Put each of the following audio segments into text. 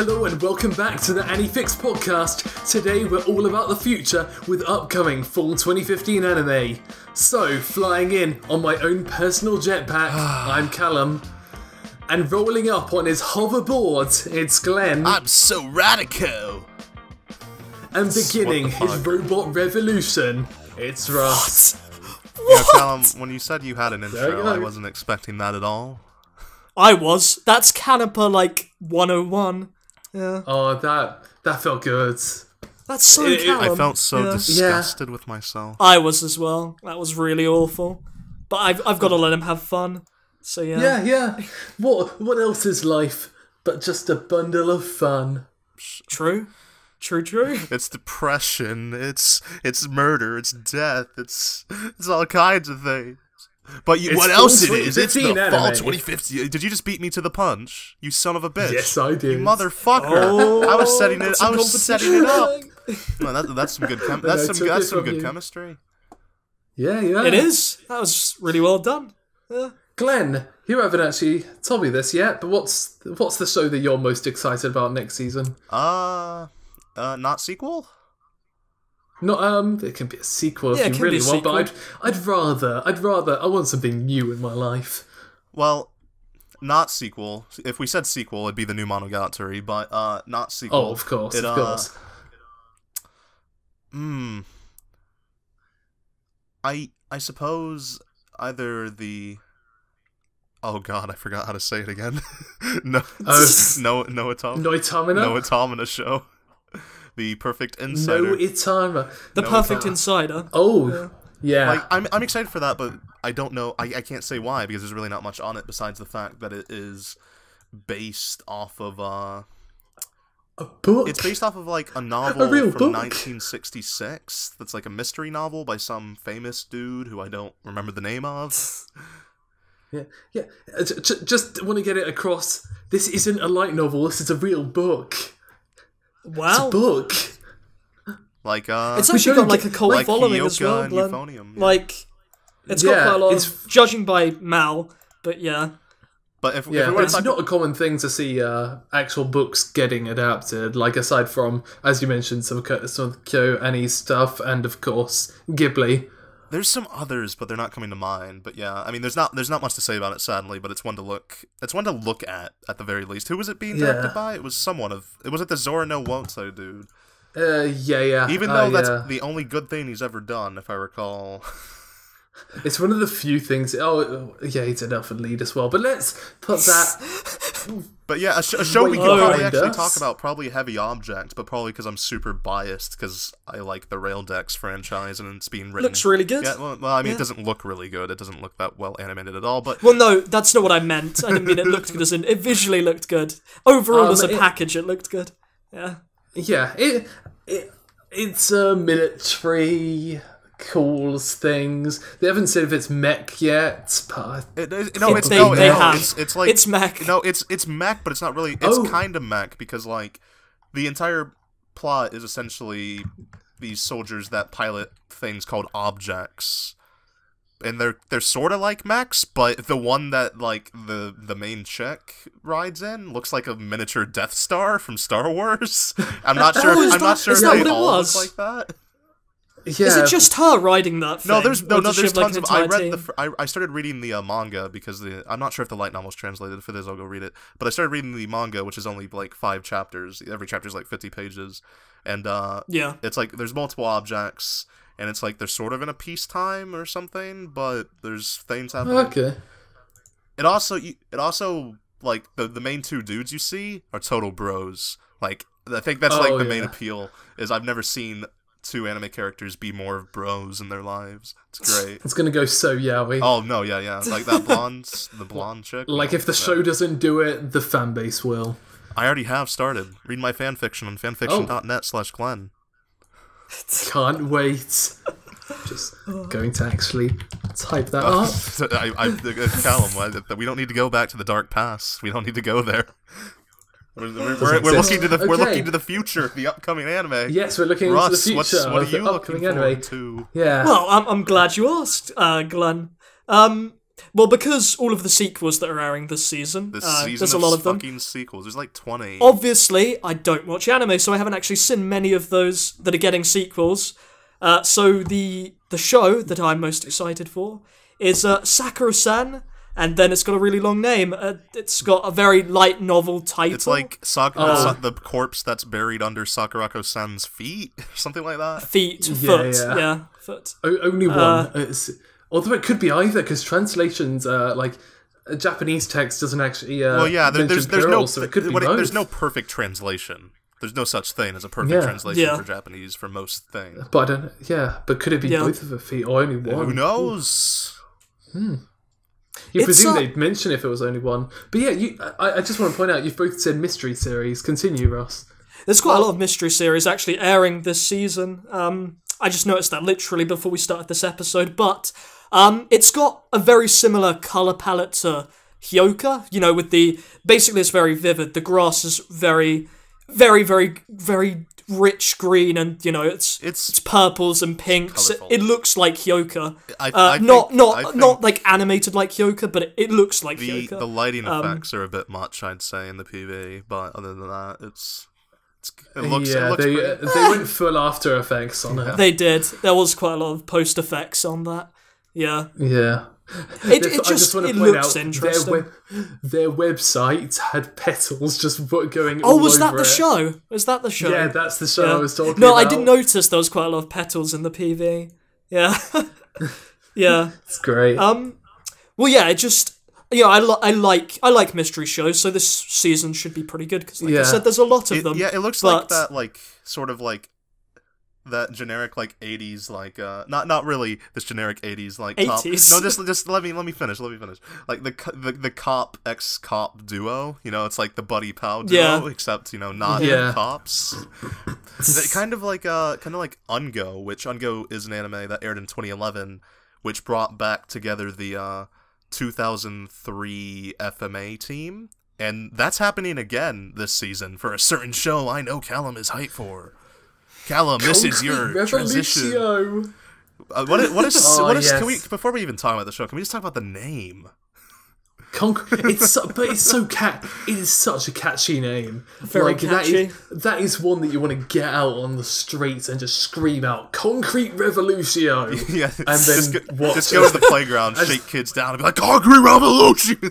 Hello and welcome back to the AniFix podcast. Today we're all about the future with upcoming fall 2015 anime. So, flying in on my own personal jetpack, I'm Callum. And rolling up on his hoverboard, it's Glenn. I'm so radical. And beginning his robot revolution, it's Russ. What? You know, Callum, when you said you had an intro, I wasn't expecting that at all. I was. That's Caliper, like, 101. Yeah. Oh, that felt good. That's so Callum. I felt so disgusted with myself. I was as well. That was really awful. But I've got to let him have fun. So yeah. Yeah. What else is life but just a bundle of fun? True. It's depression. It's murder. It's death. It's all kinds of things. But what else it is? It's the fall 2015. Did you just beat me to the punch? You son of a bitch. Yes, I did. You motherfucker. Oh, I was setting it up. No, that's some good good chemistry. Yeah. It is. That was really well done. Yeah. Glenn, you haven't actually told me this yet, but what's the show that you're most excited about next season? Not sequel? Not it can be a sequel if you really want, but I'd rather I want something new in my life. Well, not sequel. If we said sequel, it'd be the new Monogatari, but not sequel. Oh, of course. I suppose either the... Oh god, I forgot how to say it again. No Itamina show. The Perfect Insider. No Itama. The Perfect Insider. Oh, yeah. Like, I'm excited for that, but I don't know. I can't say why, because there's really not much on it besides the fact that it is based off of a book. It's based off of like a novel from 1966. That's like a mystery novel by some famous dude who I don't remember the name of. Yeah. Just want to get it across. This isn't a light novel. This is a real book. Wow. It's a book. Like it's actually got like a cult following as well. Like it's got quite a lot of, judging by Mal, but yeah. But if it's not a common thing to see actual books getting adapted. Like aside from, as you mentioned, some of Kyo Annie's stuff, and of course Ghibli. There's some others, but they're not coming to mind. But yeah, I mean, there's not much to say about it, sadly. But it's one to look at the very least. Who was it being directed by? It was it was the Zora no Wonso dude. Yeah. Even though that's the only good thing he's ever done, if I recall. It's one of the few things. Oh, yeah, he did Elfen Lied as well. But let's put that. But yeah, a show we could probably actually talk about, probably Heavy Object, but probably because I'm super biased because I like the Raildex franchise and it's being written. Looks really good. Yeah, well, I mean, it doesn't look really good. It doesn't look that well animated at all. But well, no, that's not what I meant. I didn't mean it looked good as in. It visually looked good. Overall, as a package, it looked good. Yeah. Yeah, it's a military. Calls things. They haven't said if it's mech yet, but it's like it's mech. No, it's mech, but it's not really. It's kind of mech because like the entire plot is essentially these soldiers that pilot things called objects, and they're sort of like mechs, but the one that like the main chick rides in looks like a miniature Death Star from Star Wars. I'm not sure. I'm not sure if they all look like that. Yeah. Is it just her riding that thing? No, there's tons of. I started reading the manga because I'm not sure if the light novel's translated. For this, I'll go read it. But I started reading the manga, which is only like 5 chapters. Every chapter is like 50 pages, and it's like there's multiple objects, and it's like they're sort of in a peacetime or something, but there's things happening. Okay. It also like the main 2 dudes you see are total bros. Like I think that's the main appeal is I've never seen 2 anime characters be more of bros in their lives. It's great. It's gonna go so yaoi. Oh no, yeah. Like that the blonde chick. Like if the show doesn't do it, the fan base will. I already have started. Read my fanfiction on fanfiction.net/Glenn. Can't wait. Just going to actually type that up. Callum, we don't need to go back to the dark past. We don't need to go there. We're looking to the future, the upcoming anime. Yes, we're looking into the future. What are you looking forward to? Yeah. Well, I'm glad you asked, Glenn. well, because all of the sequels that are airing this season, there's a lot of them. Fucking sequels. There's like 20. Obviously, I don't watch anime, so I haven't actually seen many of those that are getting sequels. So the show that I'm most excited for is Sakura-san, and then it's got a really long name. It's got a very light novel title. It's like the corpse that's buried under Sakurako-san's feet, something like that. Foot. Only one. Although it could be either, because translations, like, a Japanese text doesn't actually there's plural, no, so it could be both. There's no perfect translation. There's no such thing as a perfect translation for Japanese for most things. But I don't. But could it be both of the feet or only one? Who knows? You presume they'd mention if it was only one. But yeah, I just want to point out, you've both said mystery series. Continue, Ross. There's quite a lot of mystery series actually airing this season. I just noticed that literally before we started this episode, but it's got a very similar colour palette to Hyouka, with basically it's very vivid. The grass is very, very, very, very rich green, and it's purples and pinks. It looks like Hyouka. Not like animated like Hyouka, but it looks like Hyouka. The lighting effects are a bit much, I'd say, in the PV, but other than that, it looks they went full After Effects on it. They did. There was quite a lot of post effects on that. Yeah. It looks interesting. Their website had petals just going. Was that the show? Was that the show? Yeah, that's the show I was talking about. No, I did notice there was quite a lot of petals in the PV. Yeah. Yeah. It's great. Well, yeah, it just. I like mystery shows, so this season should be pretty good because, like I said, there's a lot of them. Yeah, it looks like that, like sort of like that generic like 80s, like not really this generic 80s like 80s. No, just let me finish. Like the cop ex-cop duo, it's like the buddy pal duo, except not cops. kind of like Ungo, which Ungo is an anime that aired in 2011, which brought back together the 2003 FMA team, and that's happening again this season for a certain show I know Callum is hyped for. Callum, this is your transition. What is? Can we, before we even talk about the show, can we just talk about the name? It is such a catchy name. Very catchy. That is one that you want to get out on the streets and just scream out "Concrete Revolutio." Yeah, and then just go to the playground, shake kids down, and be like "Concrete Revolution." You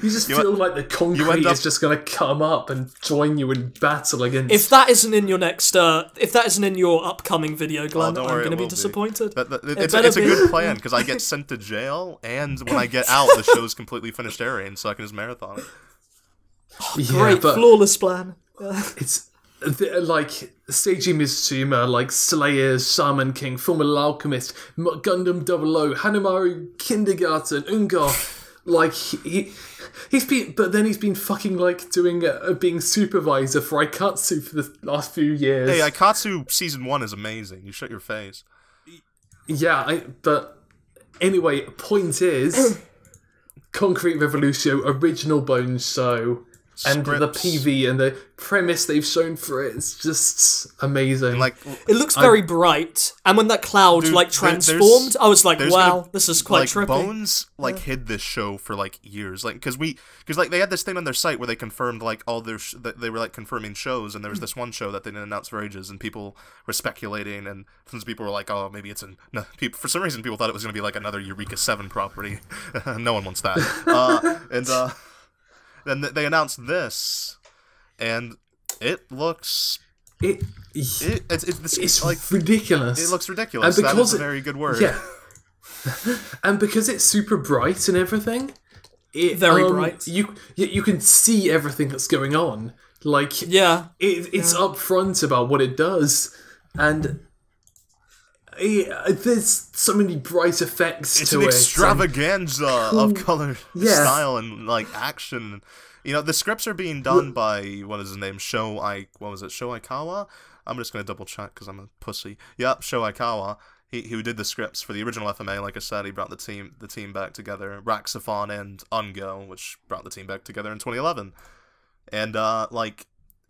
just feel like the concrete is just going to come up and join you in battle against. If that isn't in your next, if that isn't in your upcoming video, Glenn, I'm going to be disappointed. It's a good plan because I get sent to jail and. And when I get out, the show's completely finished airing, so I can just marathon it. Great, flawless plan. It's like Seiji Mizutsume, like Slayers, Shaman King, Fullmetal Alchemist, Gundam 00, Hanamaru Kindergarten, Ungar. Like he's been fucking like doing being supervisor for Aikatsu for the last few years. Hey, Aikatsu season 1 is amazing. You shut your face. Yeah, but. Anyway, point is, Concrete Revolutio, original Bones show, and the PV and the premise they've shown for it is just amazing. Like, it looks very bright, and when that cloud transformed, I was like, "Wow, this is quite trippy." Bones hid this show for years, because they had this thing on their site where they confirmed all their they were confirming shows, and there was this one show that they didn't announce for ages, and people were speculating, and some people were like, "Oh, maybe it's for some reason people thought it was going to be another Eureka 7 property." No one wants that. Then they announced this, and it looks. It's ridiculous. It looks ridiculous. And that is a very good word. Yeah. And because it's super bright and everything, very bright. You can see everything that's going on. It's upfront about what it does, and there's so many bright effects it's to an it. Extravaganza of color, style, and action. The scripts are being done by what is his name? Sho Aikawa. I'm just gonna double check because I'm a pussy. Yep, Sho Aikawa. He did the scripts for the original FMA. Like I said, he brought the team back together. Raxaphon and Ungo, which brought the team back together in 2011. And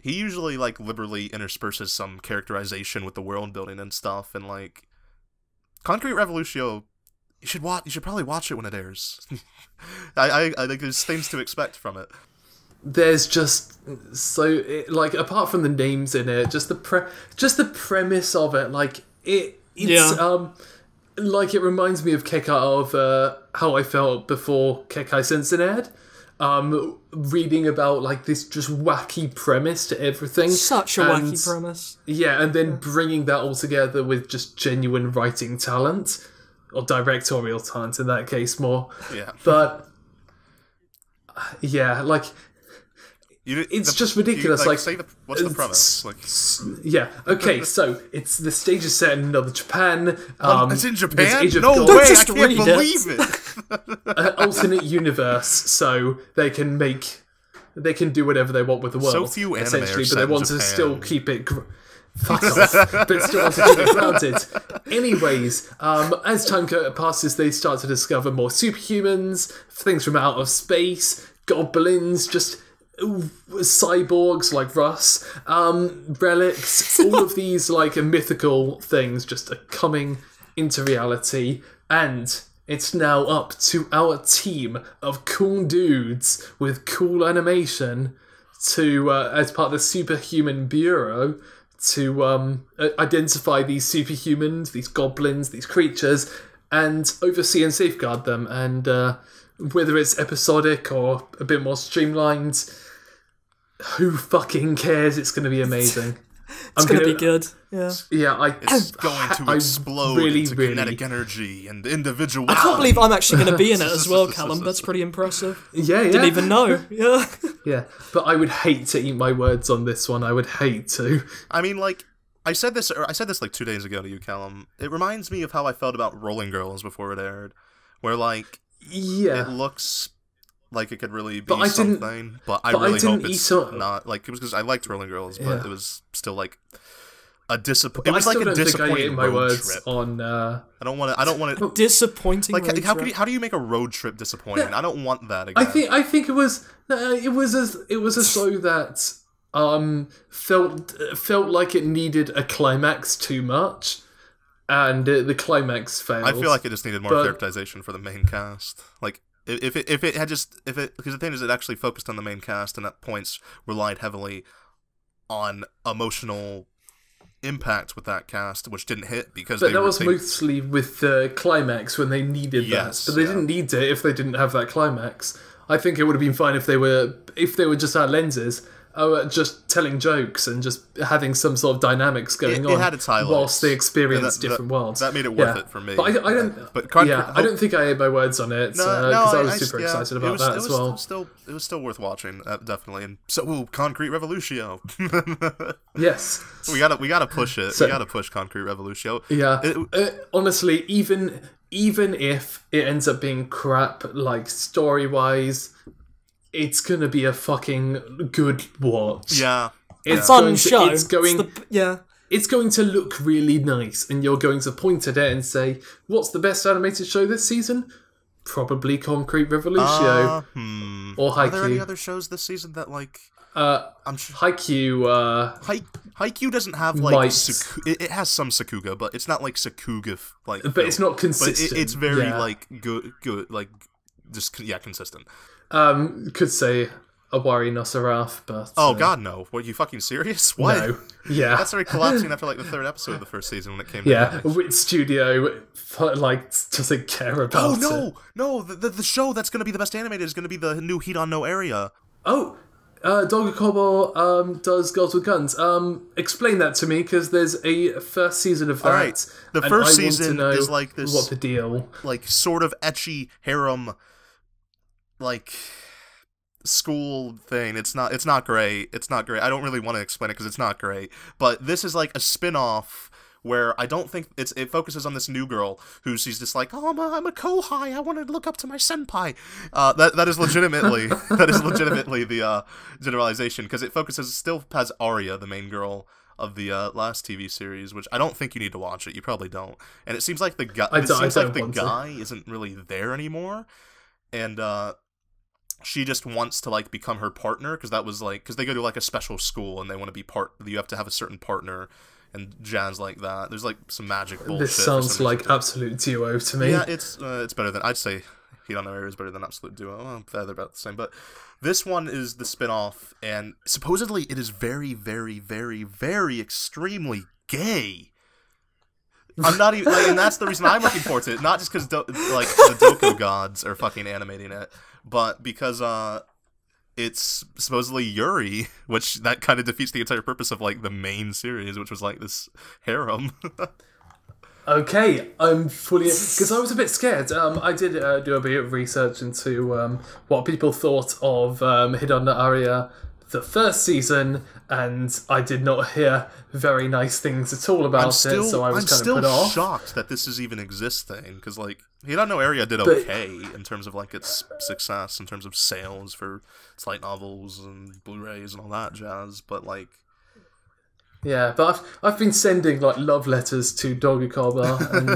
he usually liberally intersperses some characterization with the world building and stuff. And Concrete Revolutio You should probably watch it when it airs. I think there's things to expect from it. There's just like, apart from the names in it, just the premise of it, like like it reminds me of Kekai, of how I felt before Kekai Sensen aired. Reading about like this just wacky premise to everything. Such a wacky premise. Yeah, and then bringing that all together with just genuine writing talent. Or directorial talent in that case more. Yeah. But, yeah, like, it's just ridiculous. What's the premise? Yeah, okay, so it's the stage is set in Northern Japan. It's in Japan? No way, I can't believe it! An alternate universe, so they can do whatever they want with the world. So few anime essentially, are but they want set in to Japan. still keep it... Fuck off, but still want to keep it grounded. Anyways, as time passes, they start to discover more superhumans, things from out of space, goblins, just cyborgs like Russ, relics, all of these like mythical things just are coming into reality, and it's now up to our team of cool dudes with cool animation to, as part of the Superhuman Bureau, to identify these superhumans, these goblins, these creatures, and oversee and safeguard them. And whether it's episodic or a bit more streamlined, who fucking cares? It's going to be amazing. It's going to be good. Yeah. Yeah, it's going to explode into kinetic energy and individual. I can't believe I'm actually going to be in it as well, Callum. That's pretty impressive. Yeah. Didn't even know. Yeah. Yeah, but I would hate to eat my words on this one. I would hate to. I mean, like, I said this like 2 days ago to you, Callum. It reminds me of how I felt about Rolling Girls before it aired, where like, it looks like it could really be something, but I really hope it's not. Like, it was because I liked Rolling Girls, but it was still like a disappointing. It was like a disappointing road trip. On, I don't want it. Disappointing. Like, road trip. how do you make a road trip disappointing? I don't want that again. I think it was a show that felt like it needed a climax too much, and the climax failed. I feel like it just needed more characterization for the main cast. Like, if it because the thing is, it actually focused on the main cast and at points relied heavily on emotional impact with that cast, which didn't hit because that was mostly with the climax when they needed that, but they didn't need it if they didn't have that climax. I think it would have been fine if they were just our lenses, just telling jokes and just having some sort of dynamics going on. It had its highlights whilst they experienced different worlds. That made it worth it for me. But I don't. But I don't think I ate my words on it because I was super excited about that as well. It was still worth watching, definitely. And so, Concrete Revolutio. Yes, we gotta push it. We gotta push Concrete Revolutio. Yeah, honestly, even if it ends up being crap, like story-wise, it's gonna be a fucking good watch. Yeah. It's fun show. It's going to look really nice, and you're going to point at it and say, what's the best animated show this season? Probably Concrete Revolutio. Or Haikyuu. Are there any other shows this season that, like... I'm sure Haikyuu... Haikyuu doesn't have, like... It has some Sakuga, but it's not, like, Sakuga, like... But it's not consistent. But it's very, like, good, like, just, consistent. Could say Awari no Seraph, but... Oh, God, no. Were you fucking serious? What? No. Yeah. That started collapsing after, like, the third episode of the first season when it came Yeah, which studio, like, doesn't care about it. No, the show that's going to be the best animated is going to be the new Hidan no Aria. Oh, Dogakobo does Girls with Guns. Explain that to me, because there's a first season of that. Alright, the first season is like this... What the deal? Like, sort of ecchi harem, like... school thing. It's not great. I don't really want to explain it because it's not great. But this is like a spin-off where I don't think it focuses on this new girl who's she's just like, oh, I'm a kohai. I want to look up to my senpai. That is legitimately the generalization, because it still has Aria, the main girl of the last TV series, which I don't think you need to watch it. You probably don't. And it seems like the guy isn't really there anymore, and she just wants to, like, become her partner, because that was, like, because they go to, like, a special school, and they want to be you have to have a certain partner, and jazz like that. There's like some magic bullshit. This sounds like Absolute Duo to me. Yeah, it's better than, I'd say Hidan no Aria is better than Absolute Duo. Well, they're about the same, but this one is the spin-off, and supposedly it is very, very, very, very extremely gay. I'm not even, like, and that's the reason I'm looking forward to it. Not just because like the Doku gods are fucking animating it, but because it's supposedly Yuri, which that kind of defeats the entire purpose of like the main series, which was like this harem. Okay, I'm fully... Because I was a bit scared. I did do a bit of research into what people thought of Hidan no Aria the first season, and I did not hear very nice things at all about it, so I was kind of put off. I'm still shocked that this is even existing, because like, Hidan no Aria did okay in terms of like its success, in terms of sales for its light novels and Blu-rays and all that jazz, but like... Yeah, but I've been sending like love letters to Dogukaba and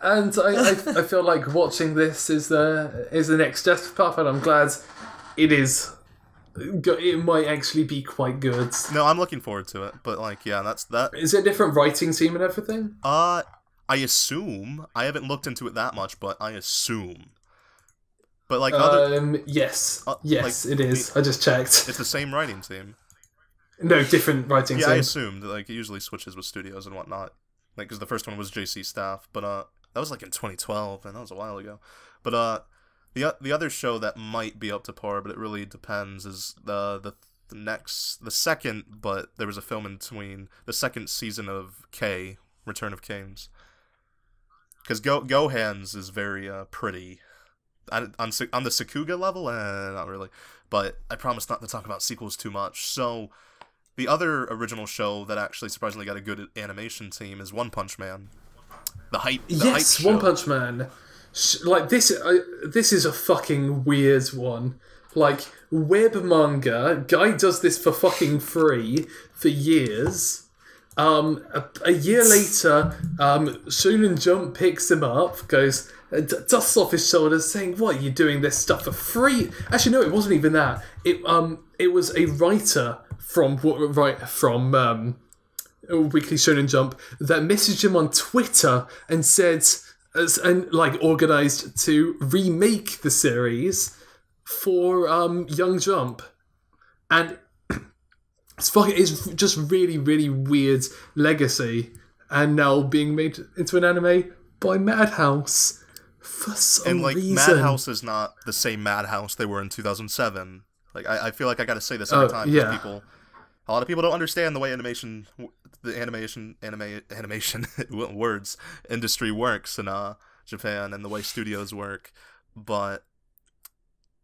and I feel like watching this is the next step up, and I'm glad it is. It might actually be quite good. No, I'm looking forward to it, but like, yeah, that's that. Is it a different writing team and everything? I assume. I haven't looked into it that much, but I assume. But like yes, yes, like, it is. I just checked. It's the same writing team. No, different writing team. Yeah, I assumed. Like, it usually switches with studios and whatnot. Like, because the first one was JC staff, but that was like in 2012, and that was a while ago. But the other show that might be up to par, but it really depends, is the second. But there was a film in between the second season of K, Return of Kings. Because Gohan's is very pretty. On the Sakuga level, not really. But I promise not to talk about sequels too much. So, the other original show that actually surprisingly got a good animation team is One Punch Man. The hype show. One Punch Man. Like, this is a fucking weird one. Like, web manga, guy does this for fucking free for years. A year later, Shonen Jump picks him up, goes... dusts off his shoulders, saying, "What, you're doing this stuff for free?" Actually, no, it wasn't even that. It was a writer from Weekly Shonen Jump that messaged him on Twitter and said, organised to remake the series for Young Jump, and it's just really, really weird legacy, and now being made into an anime by Madhouse. For some reason. Madhouse is not the same Madhouse they were in 2007. Like, I feel like I gotta say this every time. Yeah. A lot of people don't understand the way animation words industry works in Japan, and the way studios work. But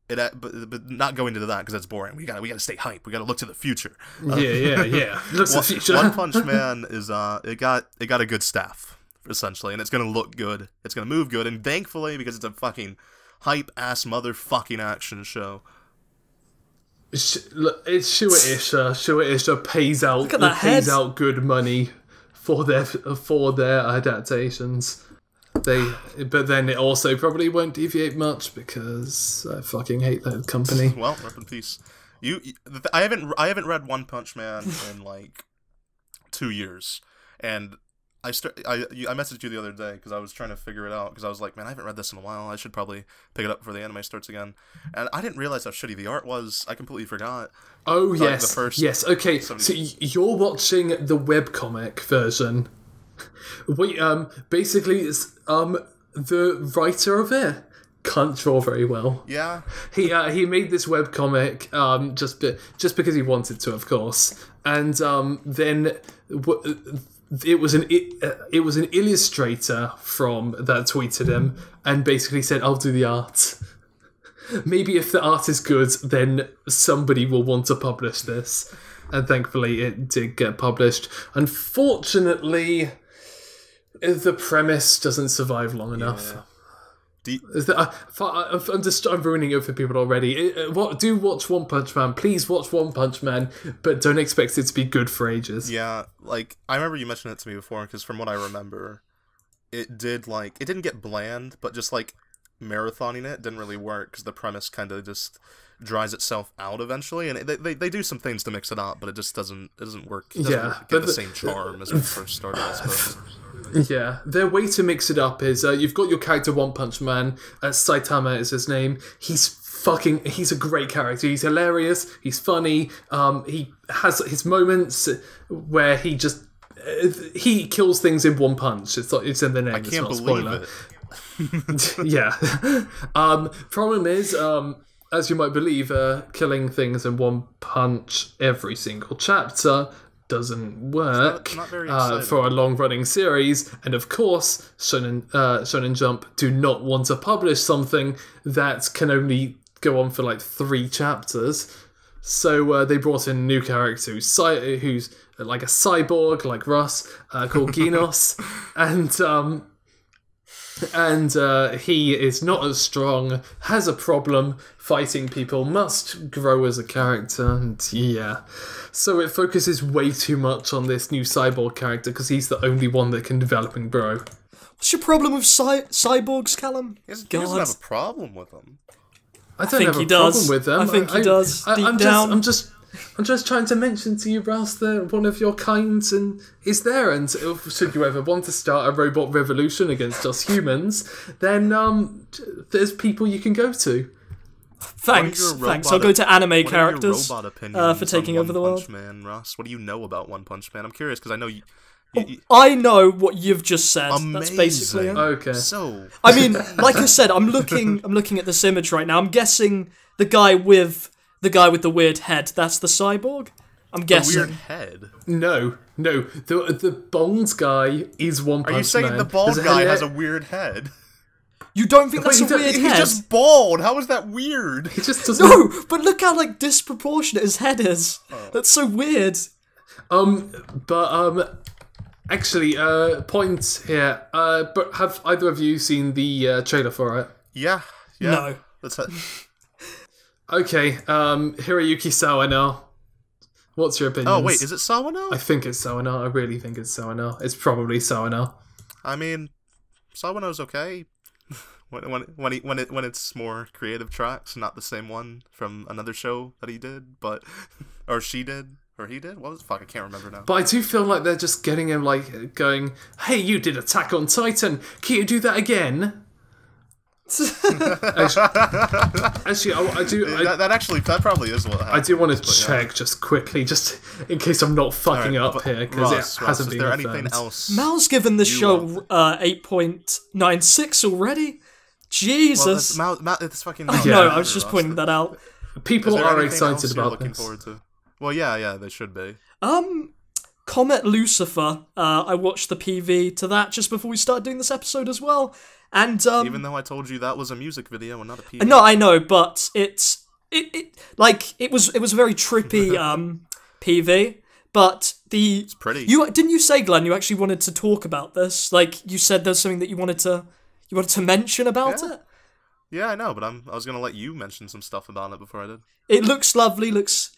not going into that because that's boring. We gotta stay hype. We gotta look to the future. Yeah. Look to the future. One Punch Man is it got a good staff, essentially, and it's gonna look good, it's gonna move good, and thankfully, because it's a fucking hype-ass motherfucking action show. It's Shueisha. Shueisha pays out good money for their adaptations. But then it also probably won't deviate much because I fucking hate that company. Well, rest in peace. I haven't read One Punch Man in like 2 years, and I messaged you the other day because I was trying to figure it out because I was like, man, I haven't read this in a while. I should probably pick it up before the anime starts again. And I didn't realize how shitty the art was. I completely forgot. Oh, yes. Yes, okay. So you're watching the webcomic version. Basically, the writer of it can't draw very well. Yeah. He made this webcomic just because he wanted to, of course. And then... It was an illustrator that tweeted him and basically said, "I'll do the art. Maybe if the art is good, then somebody will want to publish this." And thankfully, it did get published. Unfortunately, the premise doesn't survive long enough. Yeah. I'm ruining it for people already. Do watch One Punch Man. Please watch One Punch Man, but don't expect it to be good for ages. Yeah, like, I remember you mentioned it to me before, because from what I remember, it didn't get bland, but just, like, marathoning it didn't really work because the premise kind of just dries itself out eventually, and they do some things to mix it up, but it just doesn't work. It doesn't get the same charm as when it first started, I suppose. Yeah, their way to mix it up is you've got your character One Punch Man, Saitama is his name. He's a great character. He's hilarious. He's funny. He has his moments where he kills things in one punch. It's in the name. I can't it's not a believe spoiler. Yeah. Problem is, as you might believe, killing things in one punch every single chapter doesn't work it's not very exciting. For a long-running series, and of course, Shonen Jump do not want to publish something that can only go on for like 3 chapters. So they brought in a new character who's like a cyborg, like Russ, called Genos, and he is not as strong, has a problem fighting people, must grow as a character, and yeah. So it focuses way too much on this new cyborg character because he's the only one that can develop and grow. What's your problem with cyborgs, Callum? He doesn't have a problem with them. I don't have a problem with them. I think he does. I'm just trying to mention to you, Ross, that one of your kinds is there, and should you ever want to start a robot revolution against us humans, then there's people you can go to. Thanks. I'll go to anime characters for taking over the world. Man, Ross, what do you know about One Punch Man? I'm curious because I know you. I know what you've just said. Amazing. That's basically it. Okay. So, I mean, like I said, I'm looking at this image right now. I'm guessing the guy with the weird head. That's the cyborg. I'm guessing. The weird head. No. The bald guy is One Punch Man. Are you saying the bald guy has a weird head? You don't think that's a weird head? He's just bald. How is that weird? He just doesn't. No, but look how like disproportionate his head is. Oh. That's so weird. Actually, point here. But have either of you seen the trailer for it? Yeah. No. Okay. Hiroyuki Sawano. What's your opinion? Oh wait, is it Sawano? I think it's Sawano. I really think it's Sawano. It's probably Sawano. I mean, Sawano's okay. when it's more creative tracks, not the same one from another show that he did, or she did. Or he did? What was the fuck? I can't remember now. But I do feel like they're just getting him, like, going, hey, you did Attack on Titan. Can you do that again? actually, I do... That probably is what happened. I do want to check just quickly, just in case I'm not fucking up here, because it hasn't been confirmed. Is there anything else? Mal's given the show 8.96 already? Jesus. Well, it's fucking... I know, I was just pointing that out. People are excited about this. Forward to? Well, yeah, they should be. Comet Lucifer. I watched the PV to that just before we started doing this episode as well, and even though I told you that was a music video and not a PV. No, I know, but it was a very trippy PV, but it's pretty. Didn't you say, Glenn, you actually wanted to talk about this? Like you said, there's something that you wanted to mention about it. Yeah, I know, but I was gonna let you mention some stuff about it before I did. It looks lovely. Looks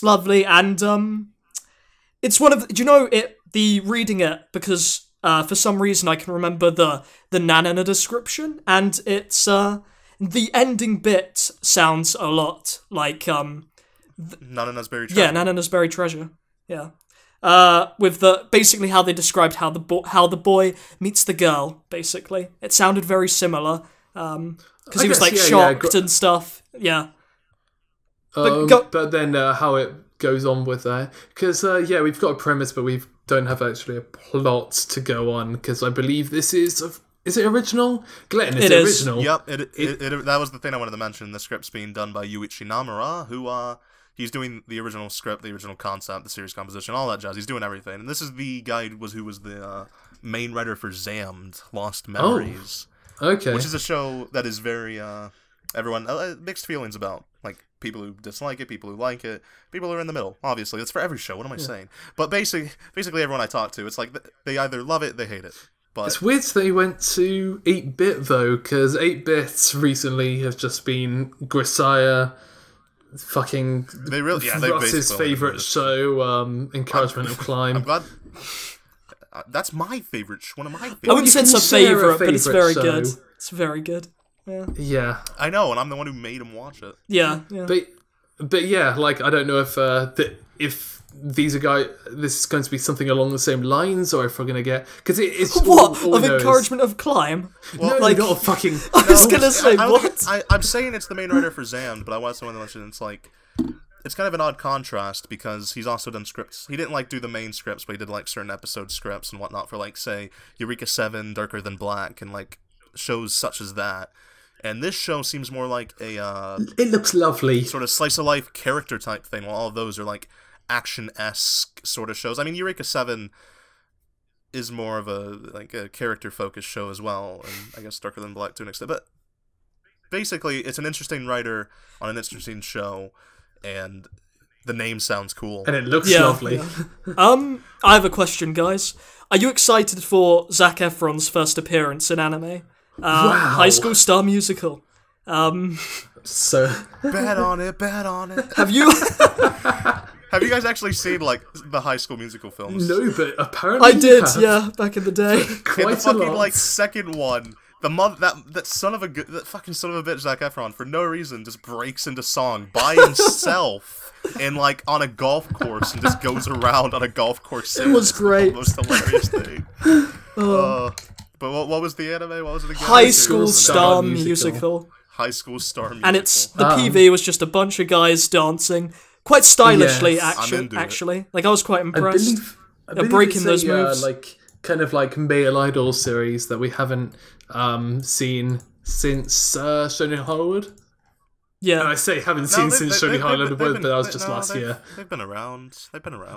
lovely, and it's one of reading it because for some reason I can remember the Nanana description, and it's the ending bit sounds a lot like Nanana's Buried Treasure. Yeah, Nanana's Buried Treasure. Yeah, with basically how they described how the boy meets the girl. Basically, it sounded very similar because he was like shocked and stuff. Yeah. But then how it goes on with that, because we've got a premise, but we don't have actually a plot to go on, because I believe this is it original? Glenn, is it original? Yep, that was the thing I wanted to mention. The script's being done by Yuichi Namura, who he's doing the original script, the original concept, the series composition, all that jazz. He's doing everything, and this is the guy who was the main writer for Zammed, Lost Memories. Oh, okay. Which is a show that is very everyone mixed feelings about, like people who dislike it, people who like it, people who are in the middle. Obviously, it's for every show. What am I saying? But basically everyone I talk to, it's like they either love it, they hate it. But it's weird they went to 8-bit though, because 8-bits recently have just been Grisaya, fucking Russ's favourite show, Encouragement of Climb. I'm glad. That's my favourite. One of my favorites. I wouldn't say it's a favourite, but it's very good. It's very good. Yeah. I know, and I'm the one who made him watch it. Yeah. But yeah, like I don't know if these are this is going to be something along the same lines, or if we're going to get because it's what all of knows. encouragement of climb. Well, no, like not a fucking. I was gonna say what? I'm saying it's the main writer for Zand, but I want someone to mention it's like it's kind of an odd contrast because he's also done scripts. He didn't like do the main scripts, but he did like certain episode scripts and whatnot for like say Eureka 7, Darker Than Black, and like shows such as that. And this show seems more like a it looks lovely, sort of slice of life character type thing, while all of those are like action-esque sort of shows. I mean, Eureka 7 is more of a character focused show as well, and I guess Darker Than Black to an extent. But basically, it's an interesting writer on an interesting show, and the name sounds cool. And it looks lovely. Yeah. I have a question, guys. Are you excited for Zac Efron's first appearance in anime? Wow. High School Star Musical. So bet on it. Have you? Have you guys actually seen like the High School Musical films? No, but apparently I did. Yeah, back in the day. Quite in the fucking a lot. like second one, that fucking son of a bitch Zac Efron for no reason just breaks into song by himself and like on a golf course and just goes around on a golf course. It was great. The most hilarious thing. But what was the anime? What was it again? High School Star Musical. High School Star Musical. And it's the PV was just a bunch of guys dancing, quite stylishly. Actually, like I was quite impressed. I believe breaking those moves. Like kind of like male idol series that we haven't seen since Shoni Hollywood. Yeah, and I say haven't seen since Shoni Hollywood, but that was just last year. They've been around.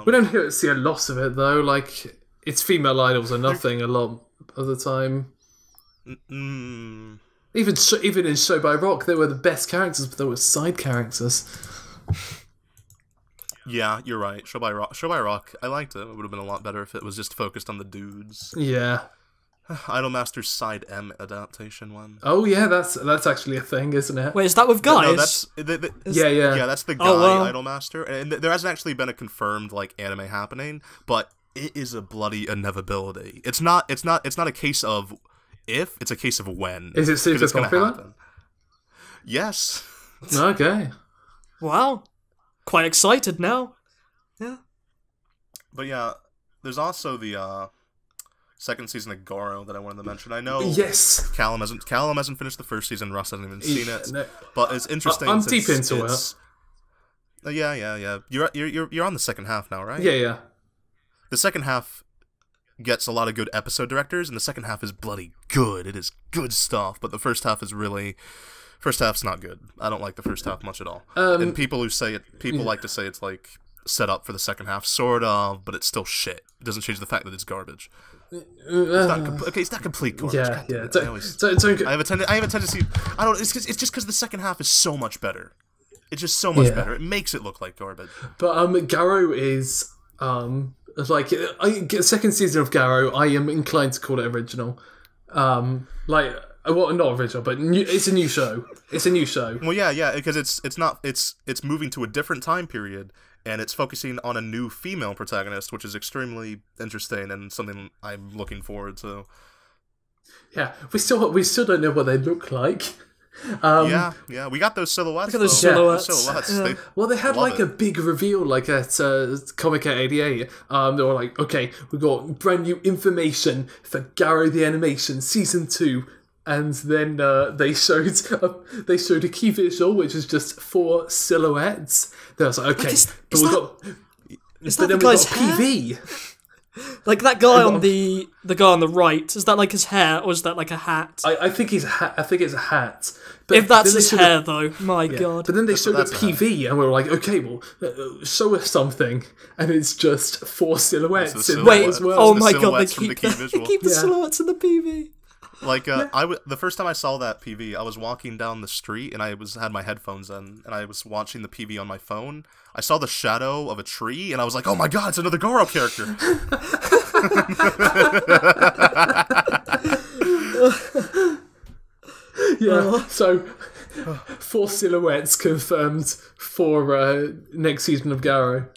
We don't see a lot of it though. Like it's female idols or nothing a lot of the time. Even in Show by Rock, they were the best characters, but they were side characters. Yeah, you're right. Show by Rock, I liked it. It would have been a lot better if it was just focused on the dudes. Yeah. Idolmaster's Side M adaptation one. Oh yeah, that's actually a thing, isn't it? Wait, is that with guys? No, that's yeah. That's the guy Idolmaster, and there hasn't actually been a confirmed like anime happening, but it is a bloody inevitability. It's not a case of if, it's a case of when. Is it super popular? Yes. Okay. Wow. Quite excited now. Yeah. But yeah, there's also the second season of Garo that I wanted to mention. I know Callum hasn't finished the first season, Russ hasn't even seen it. No. But it's interesting. I'm deep into it. Yeah. You're on the second half now, right? Yeah. The second half gets a lot of good episode directors, and the second half is bloody good. It is good stuff, but the first half's not good. I don't like the first half much at all. And people like to say it's like set up for the second half, sort of, but it's still shit. It doesn't change the fact that it's garbage. It's not complete garbage. Yeah. I have a tendency. I don't. It's just because the second half is so much better. It's just so much better. It makes it look like garbage. But Garo is second season of Garo. I am inclined to call it original. Not original, but it's a new show. It's a new show. Well, yeah, because it's moving to a different time period, and it's focusing on a new female protagonist, which is extremely interesting and something I'm looking forward to. Yeah, we still don't know what they look like. Yeah, we got those silhouettes. Look at those silhouettes. Yeah. They had like a big reveal, like at Comic 88. They were like, okay, we got brand new information for Garo the Animation Season 2. And then they showed a key visual, which is just 4 silhouettes. Then I was like, okay, is that the guy's hair? PV. Like that guy on the guy on the right, is that like his hair or is that like a hat? I think it's a hat. I think it's a hat. But if that's his hair, though, my god. But then they showed a PV, and we were like, okay, well, show us something, and it's just 4 silhouettes in there as well. Oh my god, they keep the silhouettes in the PV. Like the first time I saw that PV, I was walking down the street and I had my headphones in and I was watching the PV on my phone. I saw the shadow of a tree and I was like, "Oh my god, it's another Garo character!" So 4 silhouettes confirmed for next season of Garo.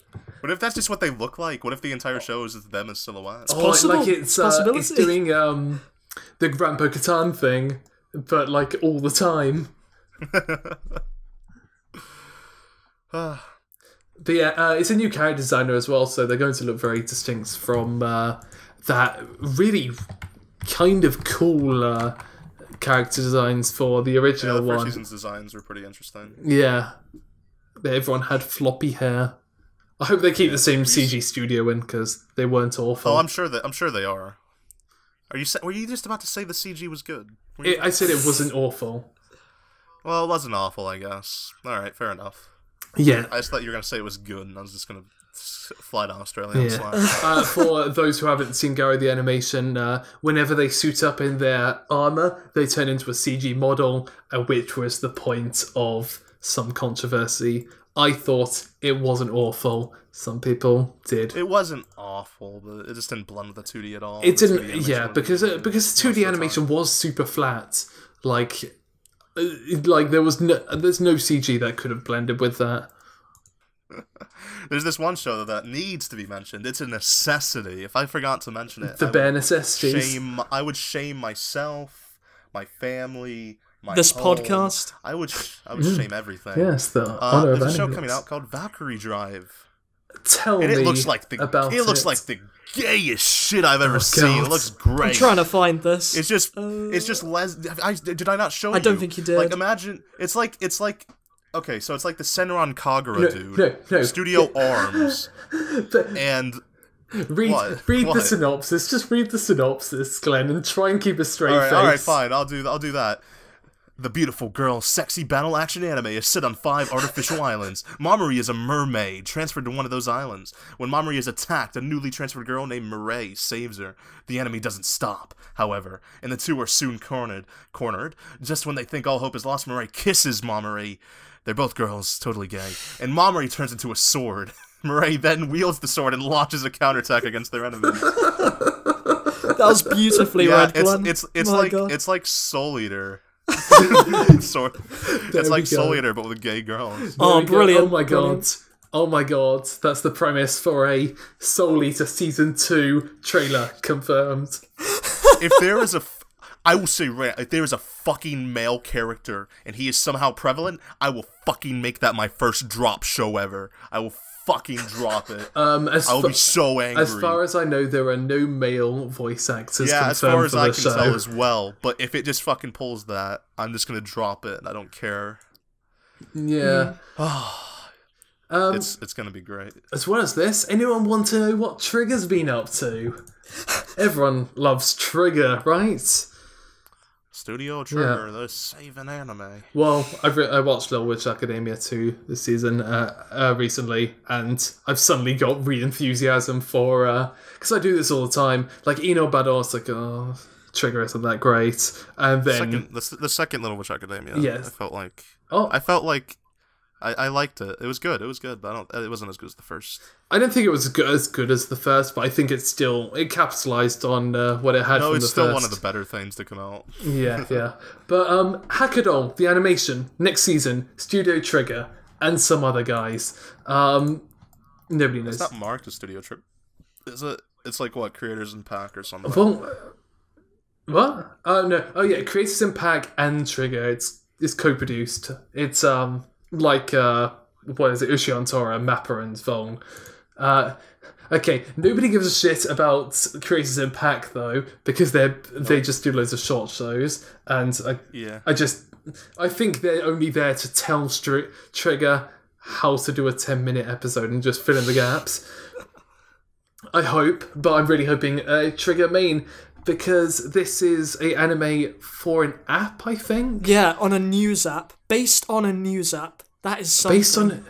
What if that's just what they look like? What if the entire show is just them as silhouettes? It's doing the Ranpo Kitan thing, but like all the time. But yeah, it's a new character designer as well, so they're going to look very distinct from that really kind of cool character designs for the original the first one. season's designs were pretty interesting. Yeah. Everyone had floppy hair. I hope they keep the same CG studio in, because they weren't awful. Oh, I'm sure they are. Were you just about to say the CG was good? I said it wasn't awful. Well, it wasn't awful, I guess. Alright, fair enough. Yeah. I just thought you were going to say it was good, and I was just going to fly to Australia and slap. For those who haven't seen Garo the animation, whenever they suit up in their armor, they turn into a CG model, which was the point of some controversy. I thought it wasn't awful. Some people did. It wasn't awful, but it just didn't blend with the 2D at all. It didn't, yeah, because 2D animation was super flat. Like there's no CG that could have blended with that. There's this one show that needs to be mentioned. It's a necessity. If I forgot to mention it, The bare necessities. I would shame myself, my family, this home. podcast. I would shame everything. Yes, the honor of There's a show animals. coming out called Valkyrie Drive. Tell And me it looks like the gayest shit I've ever seen. It looks great. I'm trying to find this. It's just did I not show you? I don't think you did. Like, imagine it's like okay, so it's like the Senran Kagura dude. No. Studio Arms. And read the synopsis. Just read the synopsis, Glenn, and try and keep a straight face. All right, fine. I'll do that. The beautiful girl, sexy battle action anime is set on 5 artificial islands. Mamori is a mermaid, transferred to one of those islands. When Mamori is attacked, a newly transferred girl named Mireille saves her. The enemy doesn't stop, however, and the two are soon cornered. Just when they think all hope is lost, Mireille kisses Mamori. They're both girls, totally gay. And Mamori turns into a sword. Mireille then wields the sword and launches a counterattack against their enemies. That was beautifully read, Glenn. It's like Soul Eater. It's like Soul Eater, but with gay girls. Oh, brilliant. Oh my god. Oh my god. That's the premise for a Soul Eater Season 2 trailer confirmed. If there is I will say, if there is a fucking male character and he is somehow prevalent, I will fucking make that my first drop show ever. I will fucking drop it. I will be so angry. As far as I know, there are no male voice actors confirmed as far as for I the can show. tell as well. But if it just fucking pulls that, I'm just gonna drop it. I don't care. Yeah. It's gonna be great. As well as this, anyone want to know what Trigger's been up to? Everyone loves Trigger, right? Studio Trigger, they're saving anime. Well, I watched Little Witch Academia 2 this season recently, and I've suddenly got re-enthusiasm for... Because I do this all the time. Like, Eno Bador's like, oh, Trigger isn't that great. And then... The second Little Witch Academia, yes. I felt like... I liked it. It was good, but it wasn't as good as the first. I don't think it was as good as the first, but I think it capitalized on what it had from the first. No, it's still one of the better things to come out. Yeah. But Hacka Doll, the animation, next season, Studio Trigger, and some other guys. Nobody knows. It's not marked as Studio Trigger. Is it? It's like, what, Creators Impact or something? Well, what? No. Oh, yeah, Creators Impact and Trigger. It's co-produced. It's, like, what is it, Ushion Tora, Mappa and Vong. Okay, nobody gives a shit about Creators Impact, though, because they just do loads of short shows, and I think they're only there to tell Trigger how to do a 10-minute episode and just fill in the gaps. I hope, but I'm really hoping Trigger main, because this is an anime for an app, I think? Yeah, on a news app. Based on a news app. That is something. Based on...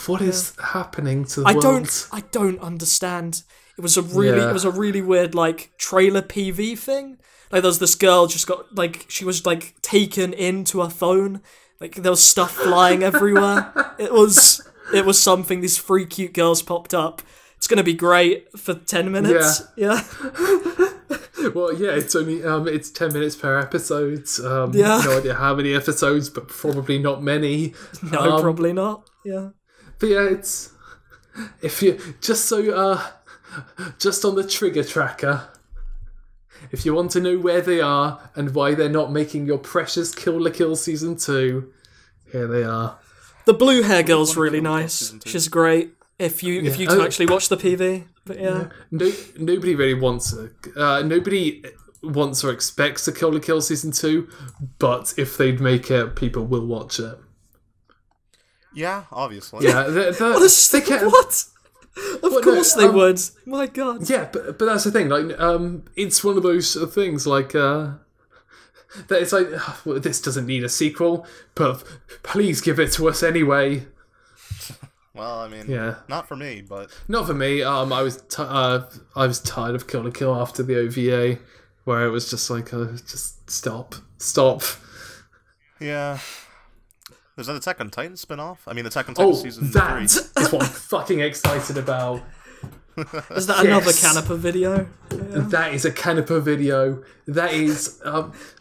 What is happening to the world? I don't understand. It was a really weird, like, trailer PV thing. Like, there was this girl just got, like, she was, like, taken into a phone. Like, there was stuff flying everywhere. It was something. These 3 cute girls popped up. It's gonna be great for 10 minutes. Yeah. Well, yeah, it's only it's 10 minutes per episode. No idea how many episodes, but probably not many. No, probably not. Yeah. But yeah, it's just on the Trigger tracker. If you want to know where they are and why they're not making your precious Kill la Kill Season 2, here they are. The blue hair girl's really nice. She's great. If you actually watch the PV, but yeah. Nobody really wants nobody wants or expects a Kill la Kill Season 2, but if they'd make it, people will watch it. Yeah, obviously. Yeah, what? Of course they would. My God. Yeah, but that's the thing. Like, it's one of those things. Like, that it's like, well, this doesn't need a sequel, but please give it to us anyway. Well, I mean, yeah, not for me, but not for me. I was tired of Kill la Kill after the OVA, where it was just like, just stop. Yeah. There's an Attack on Titan spin-off. I mean, Attack on Titan Season 3. That is what I'm fucking excited about. Is that another Canepa video? Yeah. That is a Canepa video. That is...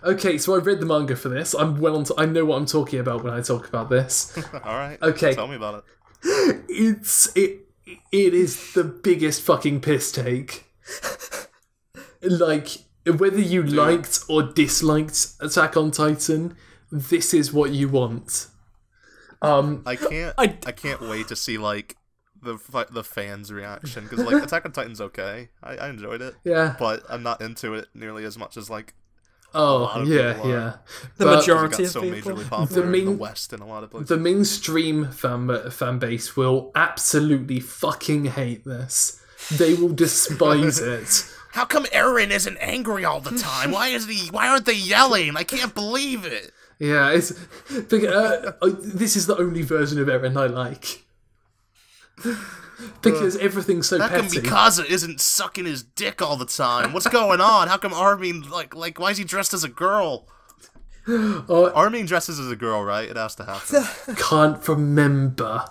okay, so I read the manga for this. I know what I'm talking about when I talk about this. Alright, okay. Tell me about it. It is the biggest fucking piss take. Like, whether you liked or disliked Attack on Titan, this is what you want. I can't wait to see like the fans' reaction, because like Attack on Titan's okay. I enjoyed it. Yeah, but I'm not into it nearly as much as like. Yeah. The majority of so people. Majorly popular in the West and a lot of places. The mainstream fan base will absolutely fucking hate this. They will despise it. How come Eren isn't angry all the time? Why aren't they yelling? I can't believe it. Yeah, this is the only version of Eren I like. Because everything's so petty. How come Mikasa isn't sucking his dick all the time? What's going on? How come Armin, like why is he dressed as a girl? Armin dresses as a girl, right? It has to happen. Can't remember.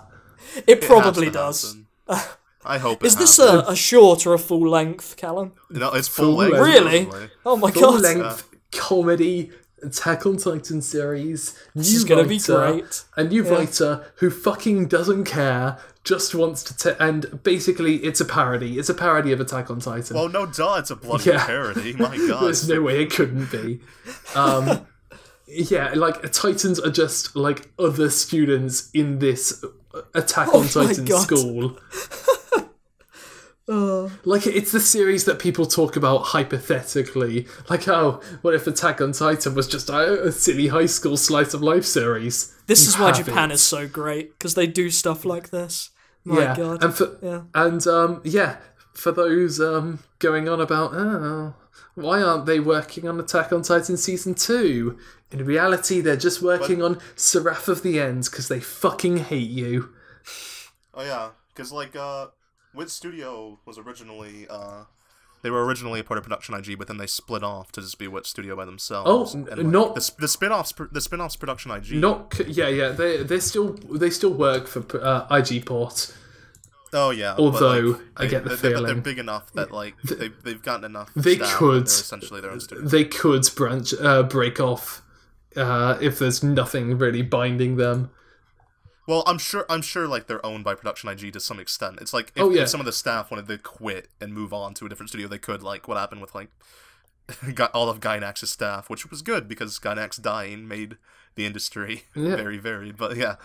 It probably does. I hope Is this a short or a full length, Callum? No, it's full length. Really? Oh my God. Full length comedy Attack on Titan series. This is going to be great. A new writer who fucking doesn't care, just wants to... and basically, it's a parody. It's a parody of Attack on Titan. Well, no duh, it's a bloody parody. My God. There's no way it couldn't be. Yeah, like, Titans are just, like, other students in this Attack on Titan school. Like, it's the series that people talk about hypothetically. Like, oh, what if Attack on Titan was just a silly high school slice of life series? This is why Japan is so great, because they do stuff like this. My God. And for those going on about, why aren't they working on Attack on Titan Season 2? In reality, they're just working on Seraph of the End, because they fucking hate you. Oh yeah, because like, Wit Studio was originally, they were originally a part of Production IG, but then they split off to just be Wit Studio by themselves. Oh, and, not the spin-offs Production IG. They still work for IG Port. Oh yeah. Although like, I get the feeling, but they're big enough that like they've gotten enough. They staff could essentially their own studio. They could break off if there's nothing really binding them. Well, I'm sure, like, they're owned by Production IG to some extent. It's like, if some of the staff wanted to quit and move on to a different studio, they could, like, what happened with, like, all of Gainax's staff, which was good, because Gainax dying made the industry very varied, but yeah.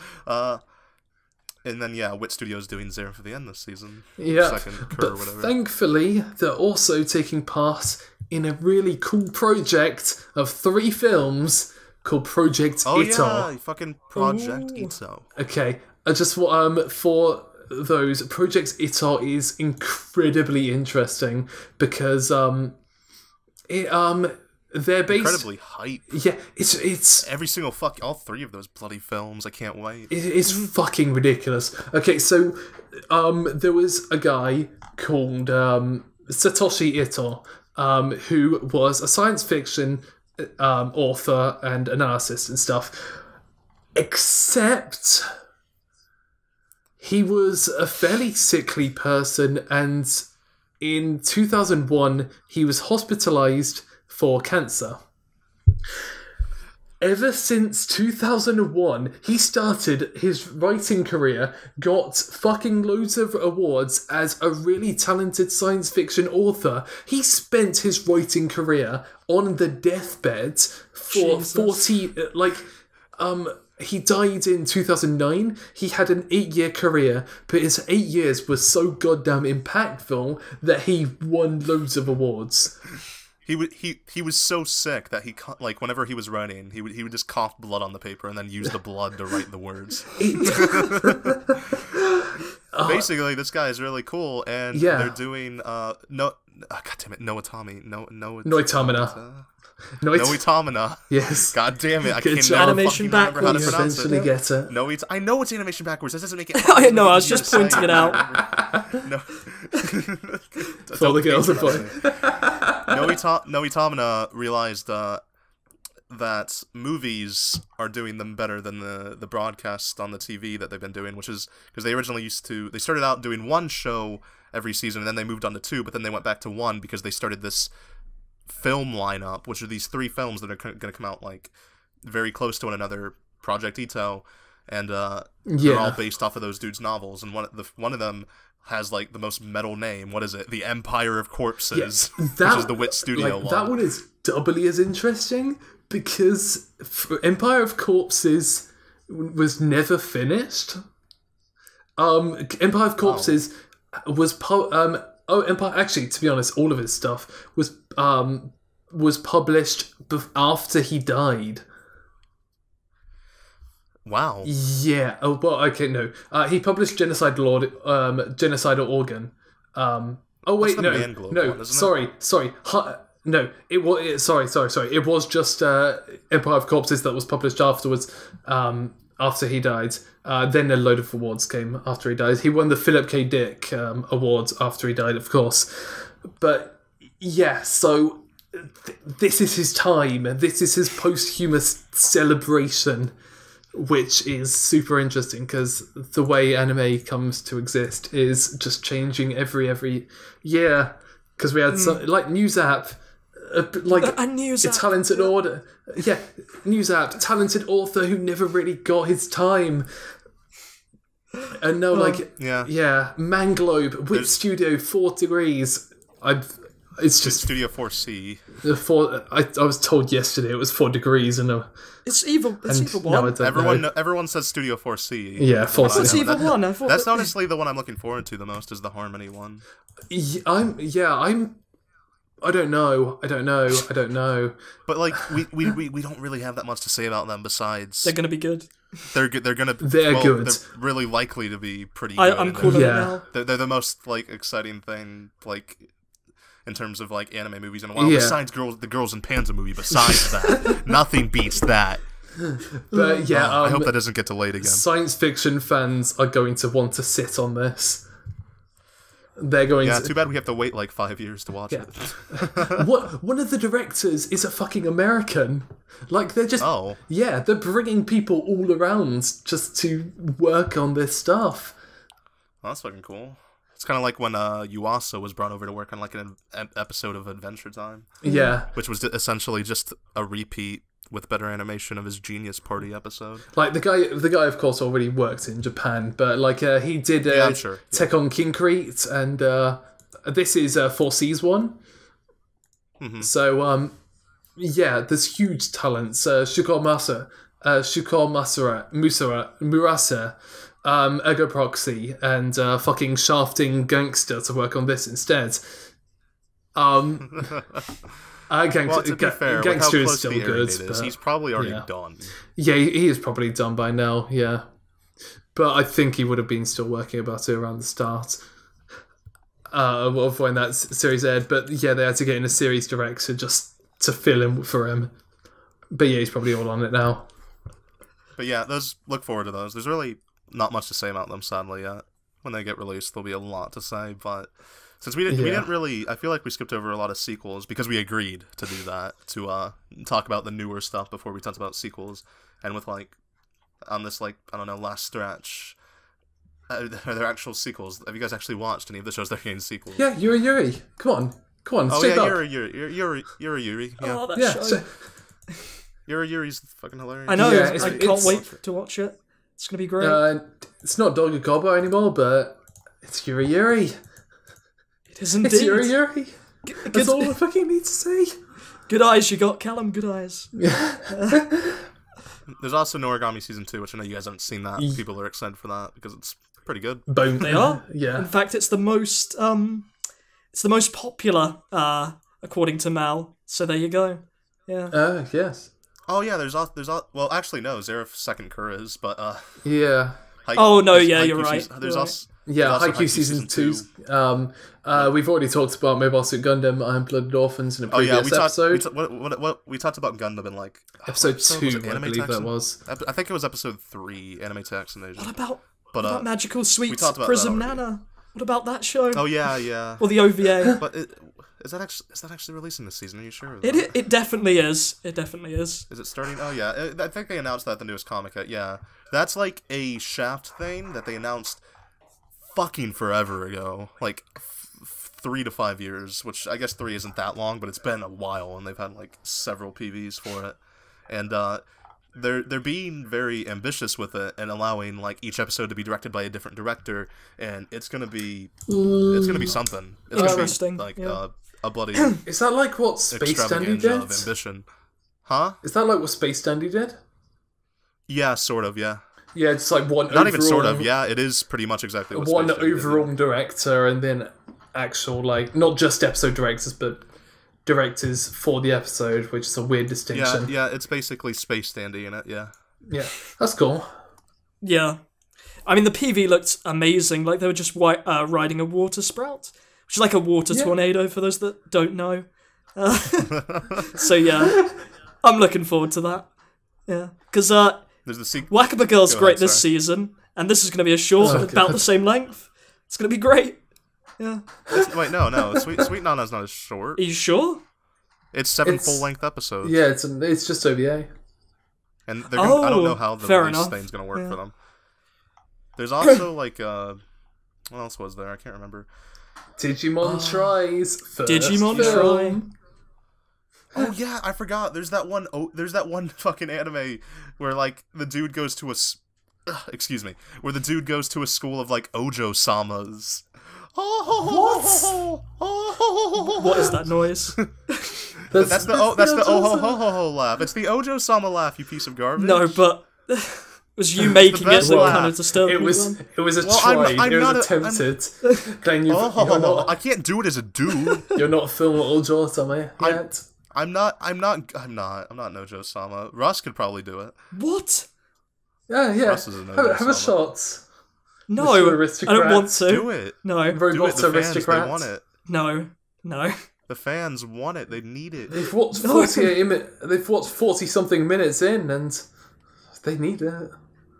And then, Wit Studios doing Zero for the End this season. Yeah, second but or whatever. Thankfully, they're also taking part in a really cool project of 3 films called Project Ito. Oh yeah, fucking Project Ito. Okay, I just for those, Project Ito is incredibly interesting because they're based incredibly hype. Yeah, it's every single all 3 of those bloody films. I can't wait. It's fucking ridiculous. Okay, so there was a guy called Satoshi Ito, who was a science fiction author and analyst and stuff, except he was a fairly sickly person, and in 2001 he was hospitalized for cancer. Ever since 2001, he started his writing career, got fucking loads of awards as a really talented science fiction author. He spent his writing career on the deathbed for Jesus. 40, he died in 2009. He had an 8-year career, but his 8 years was so goddamn impactful that he won loads of awards. He was so sick that like whenever he was writing, he would just cough blood on the paper and then use the blood to write the words. Basically, this guy is really cool, and they're doing God damn it, Noitamina. Yes. God damn it, I Good can't job. Animation remember how to backwards. pronounce Eventually it. get it. I know it's animation backwards. That doesn't make it. I know. I was just pointing it out. No. For all the girls are playing. Noitamina realized that movies are doing them better than the broadcast on the TV that they've been doing, which is because they originally they started out doing one show every season, and then they moved on to 2, but then they went back to 1 because they started this film lineup, which are these 3 films that are going to come out like very close to one another, Project Ito, and they're all based off of those dudes' novels, and one of them has like the most metal name. What is it? The Empire of Corpses, which is the Wit Studio one. That one is doubly as interesting because Empire of Corpses was never finished. Empire of Corpses was Empire. Actually, to be honest, all of his stuff was published after he died. Wow. Yeah. Oh, well, okay, no. He published Genocidal Organ. Oh wait, no. One, sorry. No, it was. Sorry. It was just Empire of Corpses that was published afterwards. After he died, then a load of awards came after he died. He won the Philip K. Dick awards after he died, of course. But yeah, so this is his time. This is his posthumous celebration, which is super interesting because the way anime comes to exist is just changing every year. Because we had like News App. A talented author. Yeah, News App, talented author who never really got his time. And now, Manglobe, Wit Studio, 4 Degrees. It's just Studio 4C. I was told yesterday it was 4 Degrees, and it's either one. No, everyone says Studio 4C. Yeah, 4C. It's either one. That's honestly the one I'm looking forward to the most. Is the Harmony one. I don't know. But like we don't really have that much to say about them besides they're gonna be good. They're good. They're really likely to be pretty good. I'm cool with it now. They're the most like exciting thing like in terms of like anime movies in a while. Besides the Girls in Panza movie. Besides that, nothing beats that. But I hope that doesn't get delayed again. Science fiction fans are going to want to sit on this. They're going to... too bad we have to wait like 5 years to watch it. One of the directors is a fucking American. Like, they're just... Oh. Yeah, they're bringing people all around just to work on this stuff. Well, that's fucking cool. It's kind of like when Yuasa was brought over to work on like an episode of Adventure Time. Yeah. Which was essentially just a repeat with better animation of his Genius Party episode. Like, the guy of course already worked in Japan, but like he did Tekkon Kincrete, and this is 4C's one. Mm-hmm. So there's huge talents. Shuko Murasa, Ego Proxy, and fucking Shafting Gangster to work on this instead. Well, to be fair, Gangster with how is still close the good, is, he's probably already done. Yeah, he is probably done by now, yeah. But I think he would have been still working about it around the start of when that series aired. But yeah, they had to get in a series director just to fill in for him. But yeah, he's probably all on it now. But yeah, look forward to those. There's really not much to say about them, sadly, yet. When they get released, there'll be a lot to say, but... Since we didn't really, I feel like we skipped over a lot of sequels because we agreed to do that, to talk about the newer stuff before we talked about sequels. And with like, on this like, I don't know, last stretch, are there actual sequels? Have you guys actually watched any of the shows that are getting sequels? Yeah, Yuri Yuri. Come on. Oh yeah, Yuri Yuri. Yeah. Oh, that show. Yuru Yuri's fucking hilarious. I know. Yeah, I can't wait to watch it. It's gonna be great. It's not Doggokobo anymore, but it's Yuri Yuri. It is indeed. It's Yuri Yuri. That's all I fucking need to say. Good eyes you got, Callum. Good eyes. There's also Noragami Season 2, which I know you guys haven't seen that. People are excited for that because it's pretty good. Boom. They are. Yeah. In fact, it's the most popular, according to Mal. So there you go. Yeah. Yes. Oh yeah, there's well, actually no, Zeref Second Cur is, but Yeah. Oh no, yeah, you're right. There's also Haikyuu Season 2. We've already talked about Mobile Suit Gundam, Iron-Blooded Orphans in a previous episode. We talked about Gundam in like episode 2, I Anime believe that Taxon? was. I think it was episode 3, Anime Tax Invasion. What about Magical Sweets talked about Prism that already. Nana? What about that show? Oh yeah. Or the OVA? But is that actually releasing this season? Are you sure? It definitely is. It definitely is. Is it starting? Oh yeah, I think they announced that at the newest comic. Yeah, that's like a Shaft thing that they announced fucking forever ago, like 3 to 5 years. Which I guess 3 isn't that long, but it's been a while, and they've had like several PVs for it, and they're being very ambitious with it and allowing like each episode to be directed by a different director, and it's gonna be something. It's Interesting. gonna be like Yeah. a bloody Is that like what Space Dandy extravaganza did? of ambition. Huh? Is that like what Space Dandy did? Yeah, sort of, yeah. Yeah, it's like one Not even sort of, yeah, it is pretty much exactly what one Space Dandy did, overall director, and then actual, like, not just episode directors, but directors for the episode, which is a weird distinction. Yeah, it's basically Space Dandy in it, yeah. Yeah, that's cool. Yeah. I mean, the PV looked amazing. Like, they were just riding a water sprout, which is like a water tornado, for those that don't know. So, yeah. I'm looking forward to that. Yeah. Because There's the Wakaba Girl's great this season, and this is going to be a short, about the same length. It's going to be great. Yeah. Wait, no. Sweet Nana's not as short. Are you sure? It's 7 full-length episodes. Yeah, it's just OVA. And they're gonna, I don't know how the release thing's going to work for them. There's also, like, what else was there? I can't remember. Digimon Tries first Digimon film. Try. Oh yeah, I forgot. There's that one fucking anime where like the dude goes to where the dude goes to a school of like Ojo Samas. What? What is that noise? That's the oh ho ho ho ho laugh. It's the Ojo Sama laugh, you piece of garbage. No, but was you making it that kind of disturbed me? It was a Well, try. I'm it was not attempted. Glenn, you're I can't do it as a dude. you're not filming Ojo Sama yet. I'm not Nojo Sama. Russ could probably do it. What? Yeah. Russ is a Nojo Have a Sama. shot. No, I don't want to. Do it. No. Do it. Robot The fans, aristocrat. they want it. No. The fans want it. They need it. They've watched 40 something minutes in, and they need it.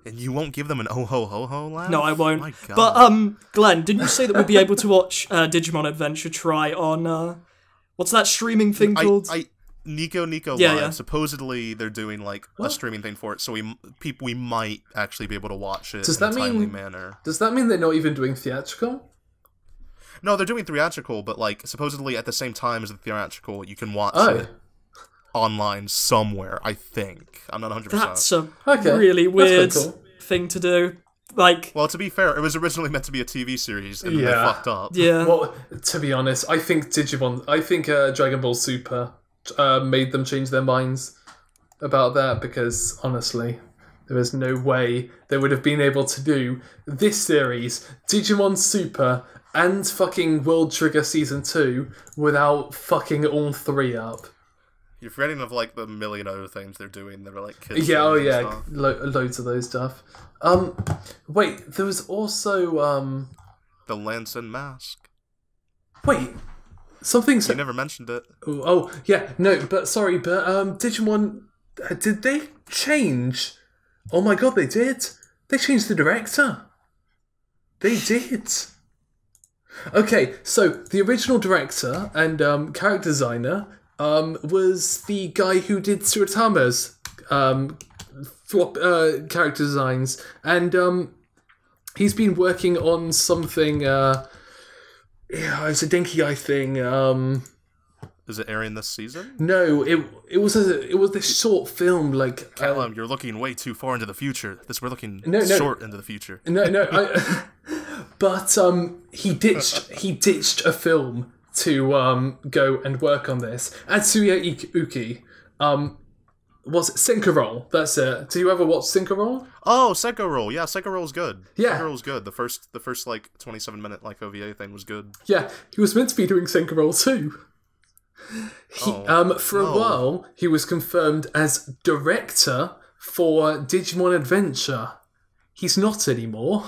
And you won't give them an oh ho ho ho laugh? No, I won't. My God. But Glenn, didn't you say that we'd be able to watch Digimon Adventure Try on what's that streaming thing called? Nico Live. Yeah. Supposedly they're doing like a streaming thing for it, so we might actually be able to watch it in a timely manner. Does that mean they're not even doing theatrical? No, they're doing theatrical, but like supposedly at the same time as the theatrical, you can watch it online somewhere. I think I'm not 100%. That's a really weird thing to do. Like, well, to be fair, it was originally meant to be a TV series, and then they fucked up. Yeah. Well, to be honest, I think Dragon Ball Super made them change their minds about that, because honestly, there is no way they would have been able to do this series, Digimon Super, and fucking World Trigger Season 2 without fucking all 3 up. You're forgetting of like the million other things they're doing that are like kids. Yeah, loads of those stuff. Wait, there was also the Lance and Mask. Wait, something. You never mentioned it. Oh yeah, no, but Digimon, did they change? Oh my god, they did. They changed the director. They did. Okay, so the original director and character designer was the guy who did Suotama's character designs, and he's been working on something. It's a Denki Guy thing. Is it airing this season? No, it was this short film like. Callum, you're looking way too far into the future. We're looking short into the future. No. But he ditched a film to go and work on this. Atsuya Uki. Was it Senka-Roll? That's it. Do you ever watch Senka-Roll? Oh, Senka-Roll. Yeah, Senka-Roll's good. Yeah. Senka-Roll's good. The first like 27-minute like OVA thing was good. Yeah, he was meant to be doing Senka-Roll too. For a while, he was confirmed as director for Digimon Adventure. He's not anymore.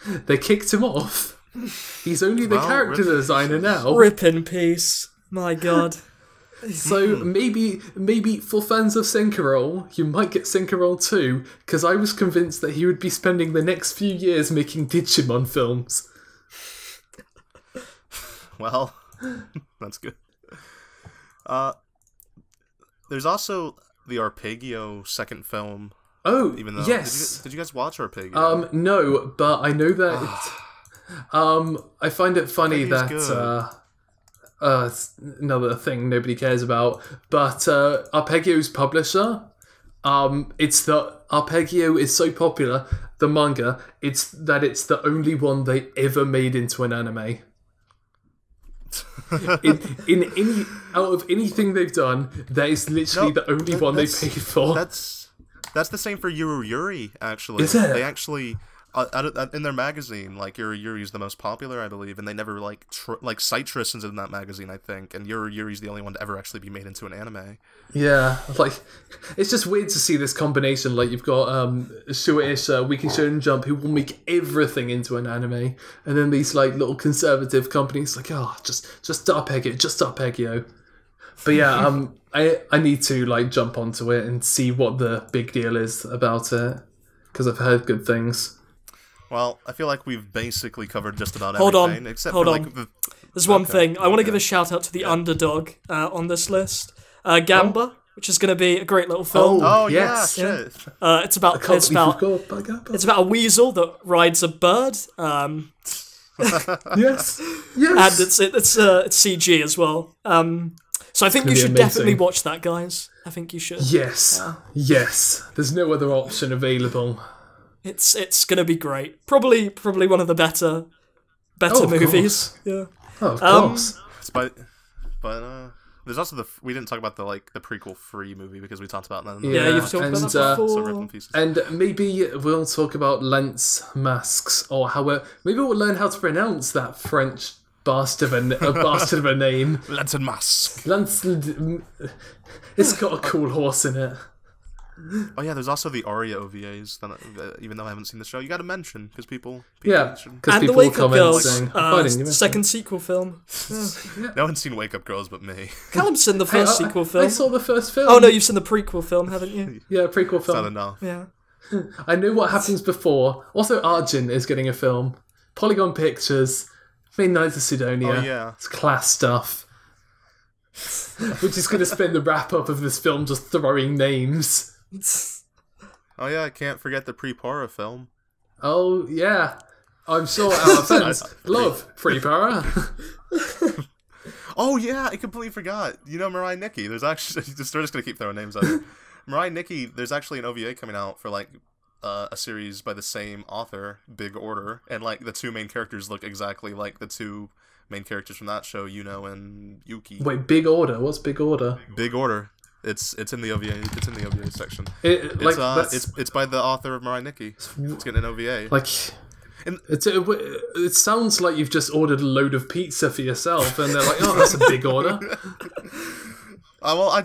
They kicked him off. He's only the character designer now. Rip in peace. My god. So maybe for fans of Senka-Roll, you might get Senka-Roll too, because I was convinced that he would be spending the next few years making Digimon films. Well, that's good. There's also the Arpeggio second film. Oh, even though, yes. Did you guys watch Arpeggio? No, but I know that. I find it funny that. It's another thing nobody cares about, but Arpeggio's publisher, Arpeggio is so popular, the manga, it's the only one they ever made into an anime. in any out of anything they've done, that is literally the only one they paid for. That's the same for Yuru Yuri, actually. Is it? They actually in their magazine, like Yuru Yuri's the most popular, I believe, and they never like cite Tristan's in that magazine, I think, and Yuru Yuri's the only one to ever actually be made into an anime. Yeah, like it's just weird to see this combination. Like you've got Shueisha, Weekly Shonen Jump, who will make everything into an anime, and then these like little conservative companies like, just Arpeggio. But yeah, I need to like jump onto it and see what the big deal is about it, because I've heard good things. Well, I feel like we've basically covered just about Hold everything. on. Except Hold for, on. like, There's one thing. I want to give a shout out to the underdog on this list. Gamba, which is going to be a great little film. Oh, yes. yeah, shit. It's about a weasel that rides a bird. Yes. And it's CG as well. So I think you should definitely watch that, guys. I think you should. Yes. Yes. There's no other option available. It's gonna be great. Probably one of the better movies. Course. Yeah. Oh, of course. But there's also we didn't talk about the prequel free movie because we talked about that. Yeah, you've talked about that before. So rip in pieces. And maybe we'll talk about lance masks, or maybe we'll learn how to pronounce that French bastard of a name. Lance and Mask. It's got a cool horse in it. Oh yeah, there's also the Aria OVAs. Even though I haven't seen the show, you got to mention because people and the Wake Up Girls second sequel film. Yeah. No one's seen Wake Up Girls but me. Callum's seen the first sequel film. I saw the first film. Oh no, you've seen the prequel film, haven't you? Yeah, prequel film. Not enough. Yeah. I know what happens before. Also, Arjun is getting a film. Polygon Pictures. Midnight of Sidonia. Oh yeah, it's class stuff. We're just going to spend the wrap up of this film just throwing names. Oh yeah, I can't forget the Pre-Para film. Oh yeah, I'm sure our fans love Pre-Para. Oh yeah, I completely forgot. You know Mirai Nikki. There's actually we're just gonna keep throwing names out there. Mirai Nikki. There's actually an OVA coming out for a series by the same author, Big Order, and the two main characters look exactly like the two main characters from that show, Yuno and Yuki. Wait, Big Order? What's Big Order? Big Order. It's in the OVA. It's in the OVA section. It's by the author of Mirai Nikki. It's getting an OVA. It sounds like you've just ordered a load of pizza for yourself, and they're like, "Oh, that's a big order." Well, I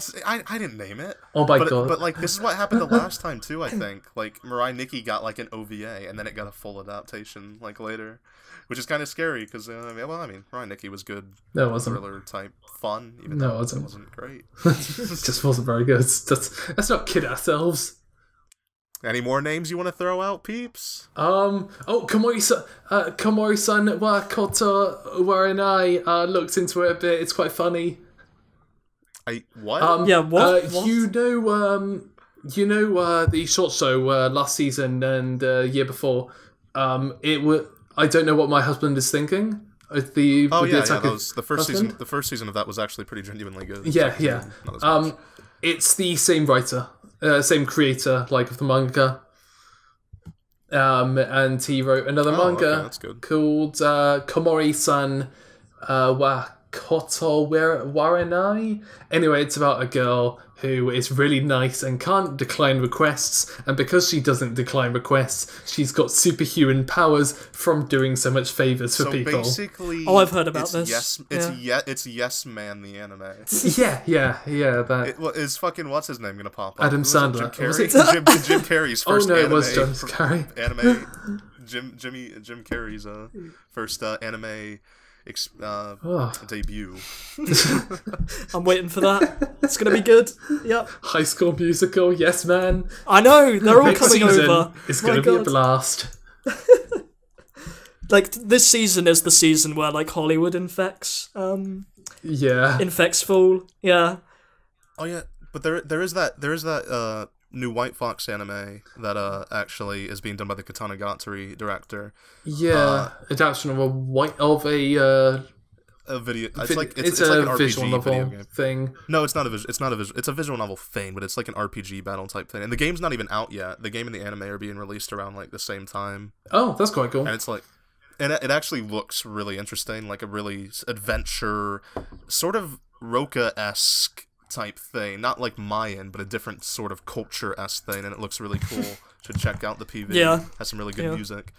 didn't name it. Oh my god! But this is what happened the last time too. I think Mirai Nikki got an OVA, and then it got a full adaptation later, which is kind of scary because Mirai Nikki was good. No, it wasn't. Thriller type fun. Even no, though it wasn't. It wasn't great. It just wasn't very good. Let's not kid ourselves. Any more names you want to throw out, peeps? Komori-san wa koto warenai. Looked into it a bit. It's quite funny. What? Yeah, what? You know the short show last season and year before. I don't know what my husband is thinking. With the that was the first season. The first season of that was actually pretty genuinely good. Yeah. Not as much. It's the same writer, same creator, like of the manga. And he wrote another manga called Komori-san Wakoto Warenai. Anyway, it's about a girl who is really nice and can't decline requests, and because she doesn't decline requests, she's got superhuman powers from doing so much favors for people. Basically, I've heard about this. It's Yes Man, the anime. Yeah. That. Is fucking what's his name gonna pop up? Adam Sandler. Jim Carrey. Jim Carrey's first anime. It was Jim Carrey. Anime. Jim Carrey's first anime debut. I'm waiting for that. It's gonna be good. Yep. High School Musical, Yes Man. I know, they're all coming over. It's gonna be a blast. Like, this season is the season where, like, Hollywood infects fall. Yeah. Oh yeah, but there is that new White Fox anime that actually is being done by the Katanagatari director. Yeah, adaptation of a video. It's like an RPG visual novel video game thing. No, it's not a visual. It's a visual novel thing, but it's like an RPG battle type thing. And the game's not even out yet. The game and the anime are being released around like the same time. Oh, that's quite cool. And it's like, and it actually looks really interesting, like a really adventure, sort of Roka-esque type thing, not like Mayan, but a different sort of culture-esque thing, and it looks really cool. Should check out the PV. Yeah. Has some really good music.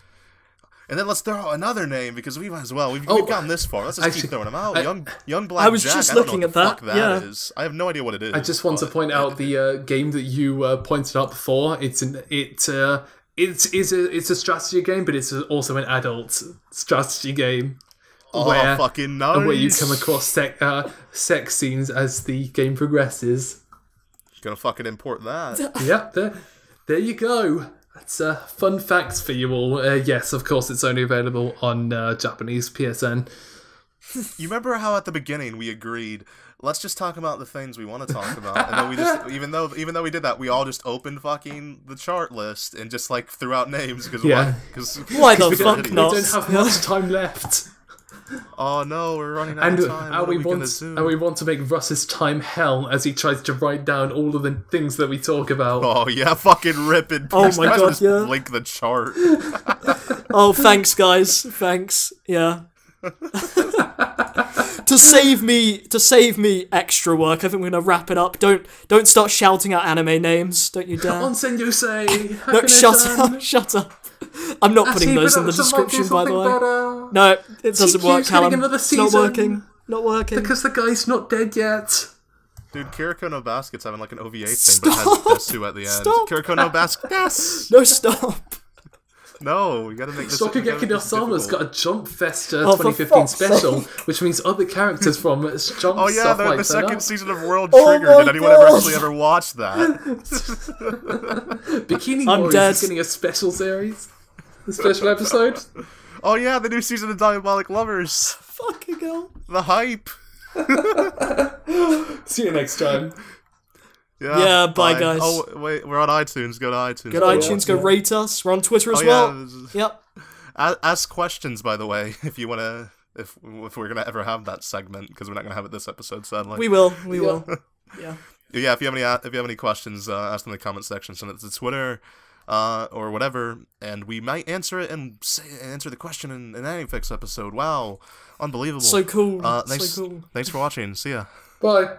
And then let's throw out another name, because we might as well. We've gotten this far. Let's just keep throwing them out. Young Black Jack. I was just looking at that. That is. I have no idea what it is. I just want to point out the game that you pointed out before. It's a strategy game, but it's also an adult strategy game. Fucking nice. Where you come across sex scenes as the game progresses. Gonna fucking import that. Yep, there you go. That's fun facts for you all. Yes, of course, it's only available on Japanese PSN. You remember how at the beginning we agreed, let's just talk about the things we want to talk about, and then we just, even though we did that, we all just opened fucking the chart list and just like threw out names because why the fuck not? We don't have much time left. Oh no, we're running out of time. And we want to make Russ's time hell as he tries to write down all of the things that we talk about. Oh yeah, fucking ripping. Oh my god, just link the chart. Oh, thanks guys, thanks. Yeah. To save me extra work, I think we're gonna wrap it up. Don't start shouting out anime names. Don't you dare. Onsen Yusei. No, shut up. I'm not putting those in the description, by the way. Better. No, it doesn't work, Callum. It's not working. Not working. Because the guy's not dead yet. Dude, Kiriko no Basket's having like an OVA thing, but it has Gensou at the end. Stop. Kiriko no Basket. Yes. No, stop. No, we gotta make this. Shokugeki no Sama's got a Jump Fest 2015 special, which means other characters from Jump. Oh yeah, stuff like the second season of World Oh Trigger. my Did anyone ever watch that? Bikini Warriors is getting a special series, a special episode. Oh yeah, the new season of Diabolic Lovers. Fucking hell. The hype. See you next time. Yeah, bye guys. Oh wait, we're on iTunes. Go to iTunes. Go to iTunes. Go rate us. We're on Twitter as well. Yep. Ask questions, by the way, if you want to. If we're gonna ever have that segment, because we're not gonna have it this episode, sadly. We will. Yeah. Yeah. If you have any questions, ask them in the comment section. Send it to Twitter, or whatever, and we might answer it and answer the question in an AniFix episode. Wow, unbelievable. So cool. Thanks for watching. See ya. Bye.